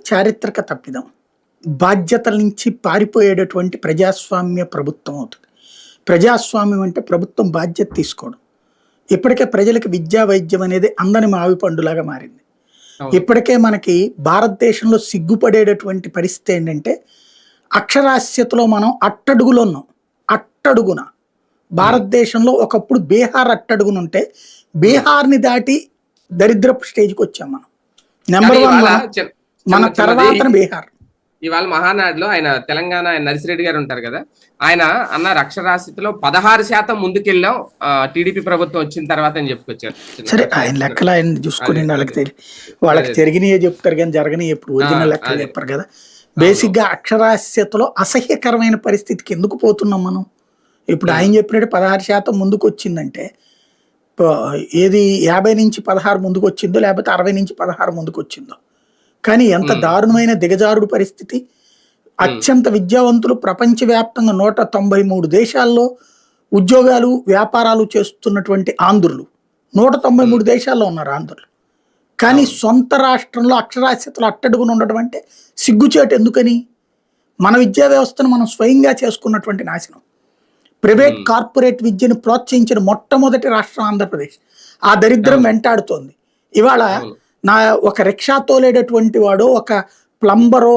చారిత్రక తప్పిదం. బాధ్యతల నుంచి పారిపోయేటటువంటి ప్రజాస్వామ్య ప్రభుత్వం అవుతుంది. ప్రజాస్వామ్యం అంటే ప్రభుత్వం బాధ్యత తీసుకోవడం. ఇప్పటికే ప్రజలకు విద్యా, వైద్యం అనేది అందని మావి పండులాగా మారింది. అవును. ఇప్పటికే మనకి భారతదేశంలో సిగ్గుపడేటటువంటి పరిస్థితి ఏంటంటే, అక్షరాస్యతలో మనం అట్టడుగులో ఉన్నాం. అట్టడుగున. భారతదేశంలో ఒకప్పుడు బీహార్ అట్టడుగునుంటే, బీహార్‌ని దాటి దరిద్రపు స్టేజ్‌కి వచ్చాం మనం. నెంబర్ కానీ 1 ఇవాళ మన చిన్న మన చిన్నది తర్వాతన బీహార్. ఇవాళ మహానాడులో ఆయన తెలంగాణ ఆయన నర్సిరెడ్డి గారు ఉంటారు కదా, ఆయన అన్నారు అక్షరాస్యతలో 16% ముందుకెళ్ళాం టీడీపీ ప్రభుత్వం వచ్చిన తర్వాత అని చెప్పుకొచ్చారు. సరే, ఆయన లెక్కలు ఆయన చూసుకుని అదే వాళ్ళకి అదే వాళ్ళకి అదే జరిగినయే చెప్తారు కానీ జరగని ఎప్పుడు ఒరిజినల్ లెక్కలు అదే చెప్పారు కదా. అవును. బేసిక్గా అక్షరాస్యతలో అసహ్యకరమైన పరిస్థితికి ఎందుకు పోతున్నాం మనం? ఇప్పుడు ఆయన చెప్పినట్టు 16% ముందుకు వచ్చిందంటే, ఏది 50 నుంచి 16 ముందుకు వచ్చిందో, లేకపోతే 60 నుంచి 16 ముందుకు వచ్చిందో. కానీ ఎంత దారుణమైన దిగజారుడు పరిస్థితి. అత్యంత విద్యావంతులు ప్రపంచవ్యాప్తంగా 193 దేశాల్లో ఉద్యోగాలు, వ్యాపారాలు చేస్తున్నటువంటి ఆంధ్రులు 193 దేశాల్లో ఉన్నారు ఆంధ్రులు. కానీ అవును. సొంత రాష్ట్రంలో అక్షరాస్యతలు అట్టడుగున ఉండడం అంటే సిగ్గుచేటు. ఎందుకని? మన విద్యా వ్యవస్థను మనం స్వయంగా చేసుకున్నటువంటి నాశనం. ప్రైవేట్ కార్పొరేట్ విద్యను ప్రోత్సహించిన మొట్టమొదటి రాష్ట్రం ఆంధ్రప్రదేశ్. ఆ దరిద్రం అవును. వెంటాడుతోంది. ఇవాళ అవును. ఒక రిక్షా తోలేటటువంటి వాడు, ఒక ప్లంబరో